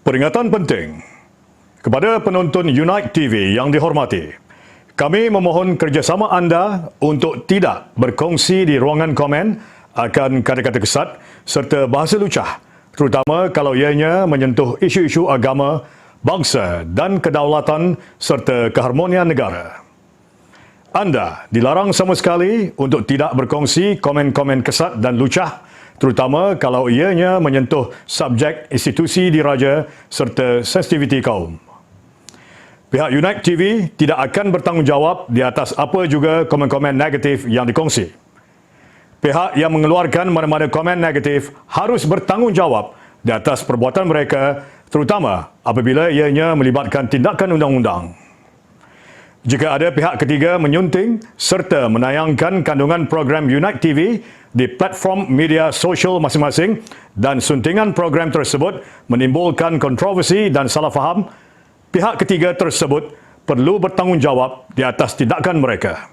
Peringatan penting kepada penonton Unite TV yang dihormati. Kami memohon kerjasama anda untuk tidak berkongsi di ruangan komen akan kata-kata kesat serta bahasa lucah, terutama kalau ianya menyentuh isu-isu agama, bangsa dan kedaulatan serta keharmonian negara. Anda dilarang sama sekali untuk tidak berkongsi komen-komen kesat dan lucah, terutama kalau ianya menyentuh subjek institusi diraja serta sensitiviti kaum. Pihak Unite TV tidak akan bertanggungjawab di atas apa juga komen-komen negatif yang dikongsi. Pihak yang mengeluarkan mana-mana komen negatif harus bertanggungjawab di atas perbuatan mereka, terutama apabila ianya melibatkan tindakan undang-undang. Jika ada pihak ketiga menyunting serta menayangkan kandungan program Unite TV di platform media sosial masing-masing dan suntingan program tersebut menimbulkan kontroversi dan salah faham, pihak ketiga tersebut perlu bertanggungjawab di atas tindakan mereka.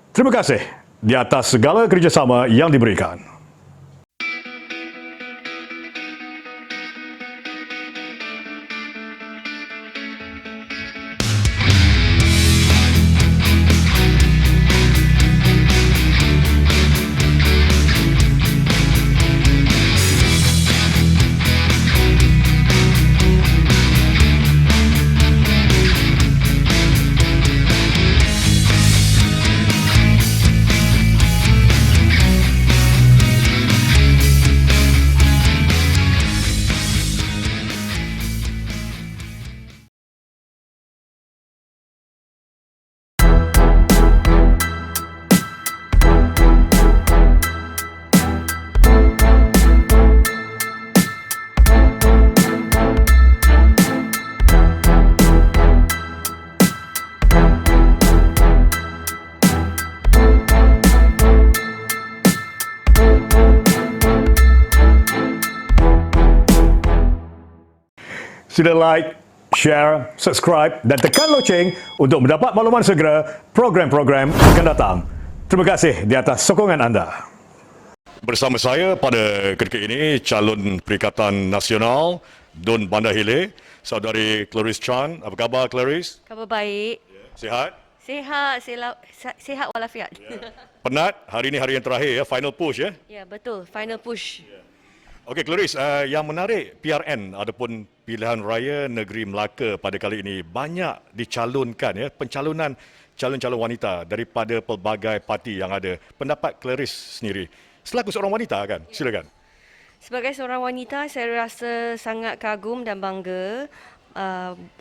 Terima kasih di atas segala kerjasama yang diberikan. Sila like, share, subscribe dan tekan loceng untuk mendapat makluman segera program-program akan datang. Terima kasih di atas sokongan anda. Bersama saya pada ketika ini, calon Perikatan Nasional Dun Bandar Hilir, Saudari Clarice Chan. Apa khabar, Clarice? Khabar baik. Sihat? Sihat walafiat. Penat? Hari ini hari yang terakhir ya, final push ya? Ya, betul. Final push. Okey, Clarice, yang menarik PRN ataupun Pilihan Raya Negeri Melaka pada kali ini banyak dicalonkan ya, pencalonan calon-calon wanita daripada pelbagai parti yang ada. Pendapat Clarice sendiri selaku seorang wanita kan? Silakan. Sebagai seorang wanita, saya rasa sangat kagum dan bangga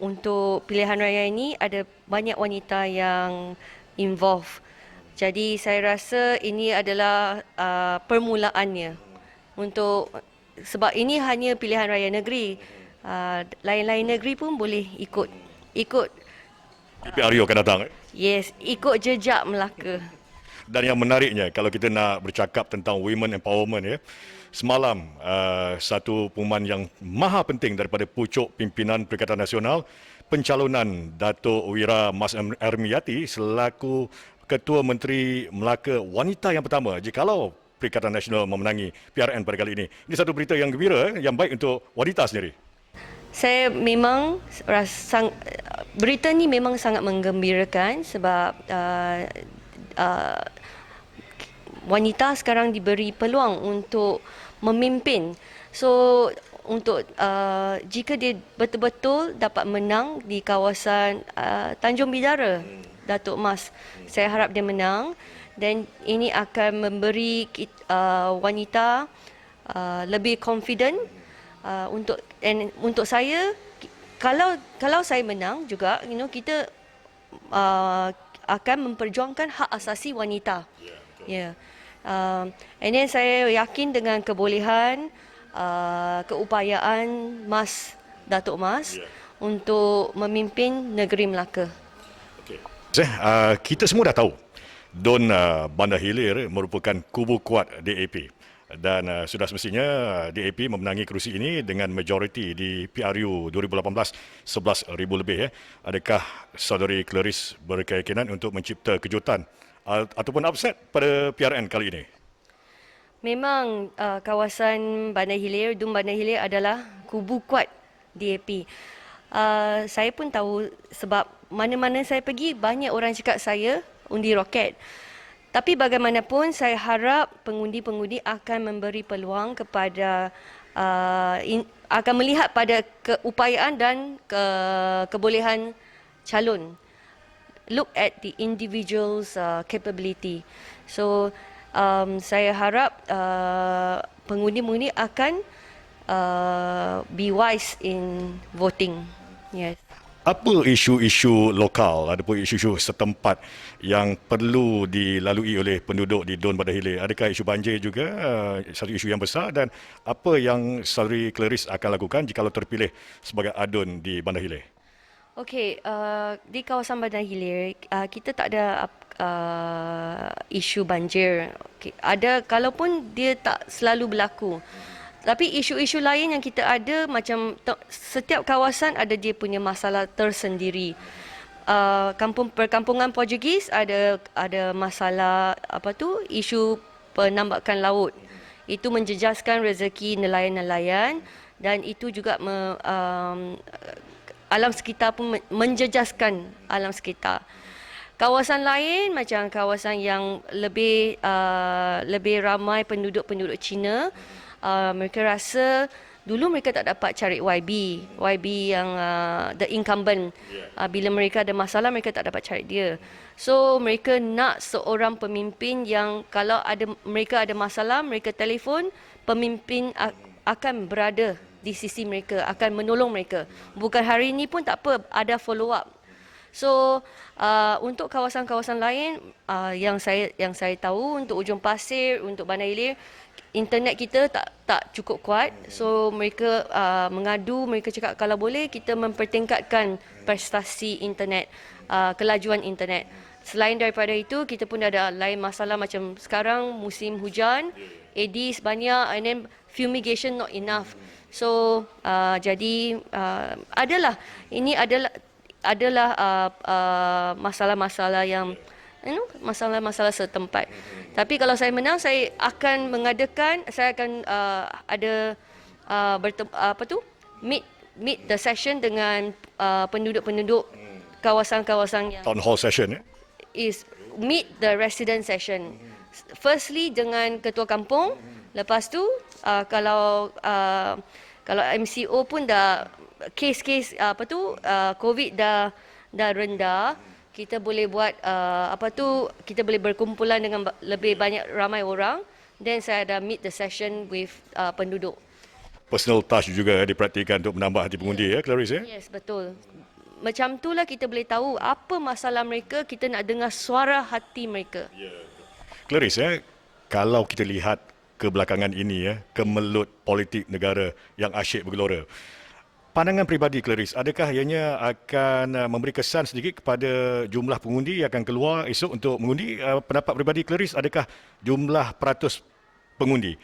untuk pilihan raya ini ada banyak wanita yang involve. Jadi saya rasa ini adalah permulaannya untuk sebab ini hanya pilihan raya negeri. Lain-lain negeri pun boleh ikut PRU akan datang. Yes, ikut jejak Melaka. Dan yang menariknya, kalau kita nak bercakap tentang women empowerment ya, semalam satu pengumuman yang maha penting daripada pucuk pimpinan Perikatan Nasional, pencalonan Dato' Wira Mas Ermiyati selaku Ketua Menteri Melaka wanita yang pertama jikalau Perikatan Nasional memenangi PRN pada kali ini. Ini satu berita yang gembira, yang baik untuk wanita sendiri. Saya memang rasa berita ni memang sangat menggembirakan sebab wanita sekarang diberi peluang untuk memimpin. So untuk jika dia betul-betul dapat menang di kawasan Tanjung Bidara, Datuk Mas, saya harap dia menang dan ini akan memberi wanita lebih confident untuk saya. Kalau saya menang juga, kita akan memperjuangkan hak asasi wanita. Ya. And then saya yakin dengan kebolehan, keupayaan Mas Datuk Mas untuk memimpin negeri Melaka. Okay. Kita semua dah tahu Dun Bandar Hilir merupakan kubu kuat DAP dan sudah semestinya DAP memenangi kerusi ini dengan majoriti di PRU 2018 11,000 lebih ya. Adakah Saudari Clarice berkeyakinan untuk mencipta kejutan ataupun upset pada PRN kali ini? Memang kawasan Bandar Hilir, Dun Bandar Hilir adalah kubu kuat DAP. Saya pun tahu sebab mana-mana saya pergi banyak orang cakap saya undi roket. Tapi bagaimanapun saya harap pengundi-pengundi akan memberi peluang kepada akan melihat pada keupayaan dan kebolehan calon. Look at the individual's capability. So saya harap pengundi-pengundi akan be wise in voting. Yes. Apa isu-isu lokal ataupun isu-isu setempat yang perlu dilalui oleh penduduk di Dun Bandar Hilir? Adakah isu banjir juga satu isu yang besar, dan apa yang Saudari Clarice akan lakukan jika terpilih sebagai adun di Bandar Hilir? Okey, di kawasan Bandar Hilir kita tak ada isu banjir. Okay. Ada, kalaupun dia tak selalu berlaku. Tapi isu-isu lain yang kita ada, macam setiap kawasan ada dia punya masalah tersendiri. Perkampungan Portugis ada masalah isu penambakan laut. Itu menjejaskan rezeki nelayan-nelayan, dan itu juga alam sekitar pun menjejaskan alam sekitar. Kawasan lain macam kawasan yang lebih ramai penduduk-penduduk Cina, mereka rasa dulu mereka tak dapat cari YB yang the incumbent. Bila mereka ada masalah, mereka tak dapat cari dia. So mereka nak seorang pemimpin yang kalau mereka ada masalah, mereka telefon, pemimpin akan berada di sisi mereka, akan menolong mereka. Bukan hari ini pun tak apa, ada follow up. So untuk kawasan-kawasan lain yang saya tahu, untuk Ujung Pasir, untuk Bandar Hilir, internet kita tak cukup kuat. So mereka mengadu, mereka cakap kalau boleh kita mempertingkatkan prestasi internet, kelajuan internet. Selain daripada itu, kita pun ada lain masalah macam sekarang musim hujan, Aedes banyak, and then fumigation not enough. So jadi ini adalah masalah-masalah yang masalah-masalah setempat. Tapi kalau saya menang, saya akan mengadakan, saya akan meet the session dengan penduduk-penduduk kawasan-kawasan yang Town hall session, is meet the resident session. Firstly dengan ketua kampung, lepas tu kalau MCO pun dah kes-kes COVID dah rendah, kita boleh buat kita boleh berkumpulan dengan lebih banyak ramai orang. Then saya ada meet the session with penduduk. Personal touch juga dipraktikan untuk menambah hati pengundi, Clarice? Yes, betul. Macam itulah kita boleh tahu apa masalah mereka, kita nak dengar suara hati mereka. Clarice, kalau kita lihat kebelakangan ini, kemelut politik negara yang asyik bergelora, pandangan peribadi Clarice, adakah ianya akan memberi kesan sedikit kepada jumlah pengundi yang akan keluar esok untuk mengundi? Pendapat peribadi Clarice, adakah jumlah peratus pengundi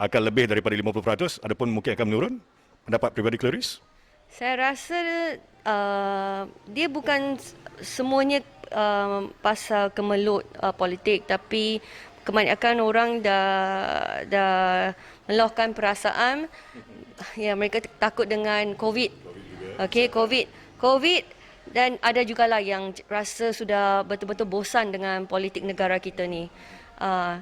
akan lebih daripada 50% ataupun mungkin akan menurun? Pendapat peribadi Clarice? Saya rasa dia bukan semuanya pasal kemelut politik, tapi kebanyakan orang dah meluahkan perasaan. Ya, mereka takut dengan COVID. Okey, COVID, dan ada jugalah yang rasa sudah betul-betul bosan dengan politik negara kita ni.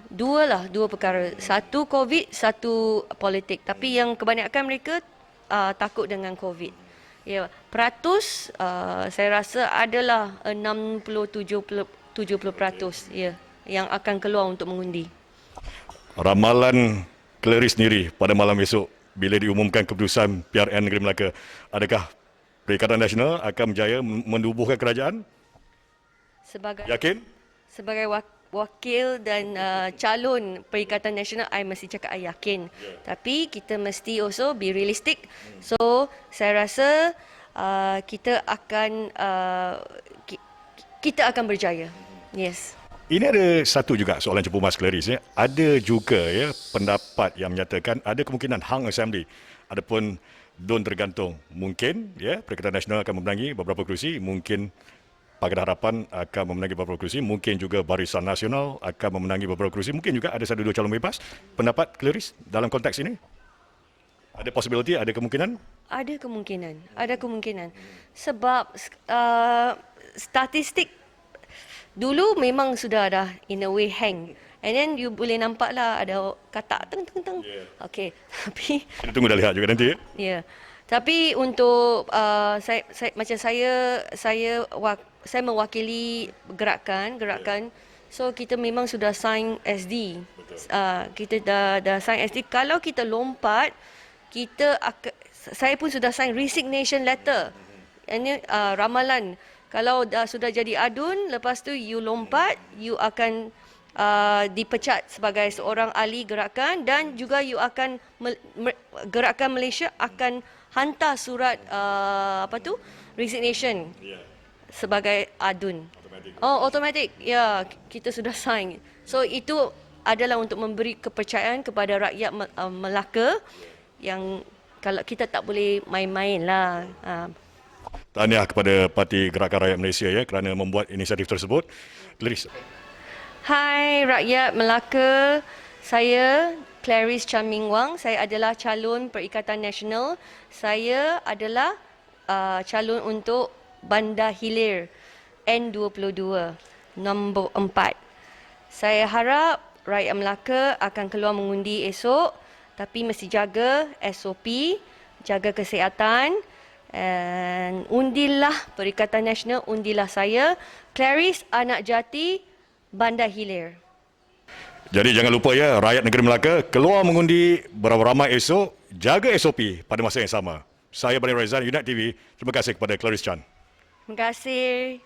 Dua perkara. Satu COVID, satu politik. Tapi yang kebanyakan mereka takut dengan COVID. Ya, peratus saya rasa adalah 60-70% ya, yang akan keluar untuk mengundi. Ramalan Clarice sendiri pada malam esok bila diumumkan keputusan PRN Negeri Melaka, adakah Perikatan Nasional akan berjaya menubuhkan kerajaan? Yakin? Sebagai wakil dan calon Perikatan Nasional, I mesti cakap I yakin. Tapi kita mesti also be realistic. So saya rasa kita akan berjaya. Yes. Ini ada satu juga soalan Cepu Mas Clarice. Ada juga pendapat yang menyatakan ada kemungkinan Hang Assembly adapun Dun tergantung. Mungkin Perikatan Nasional akan memenangi beberapa kerusi, mungkin Pakatan Harapan akan memenangi beberapa kerusi, mungkin juga Barisan Nasional akan memenangi beberapa kerusi, mungkin juga ada satu dua calon bebas. Pendapat Clarice dalam konteks ini? Ada possibility, ada kemungkinan? Ada kemungkinan. Sebab statistik dulu memang sudah dah in a way hang. And then you boleh nampak lah ada katak teng teng teng. Okay. Tapi Kita tunggu dah lihat juga nanti. ya. Tapi untuk saya mewakili gerakan. So kita memang sudah sign SD. Kita dah sign SD. Kalau kita lompat, saya pun sudah sign resignation letter. Ini ramalan. Kalau sudah jadi adun, lepas tu you lompat, you akan dipecat sebagai seorang ahli gerakan dan juga you akan gerakan Malaysia akan hantar surat resignation sebagai adun. Automatic. Ya, kita sudah sign. So itu adalah untuk memberi kepercayaan kepada rakyat Melaka yang kalau kita tak boleh main-main lah. Tahniah kepada Parti Gerakan Rakyat Malaysia ya kerana membuat inisiatif tersebut. Clarice. Hai rakyat Melaka, saya Clarice Chan Ming Wang. Saya adalah calon Perikatan Nasional. Saya adalah calon untuk Bandar Hilir N22 nombor 4. Saya harap rakyat Melaka akan keluar mengundi esok, tapi mesti jaga SOP, jaga kesihatan. And undilah Perikatan Nasional, undilah saya, Clarice Anak Jati, Bandar Hilir. Jadi jangan lupa ya, rakyat negeri Melaka keluar mengundi beramai-ramai esok, jaga SOP pada masa yang sama. Saya Bani Raizan, Unite TV. Terima kasih kepada Clarice Chan. Terima kasih.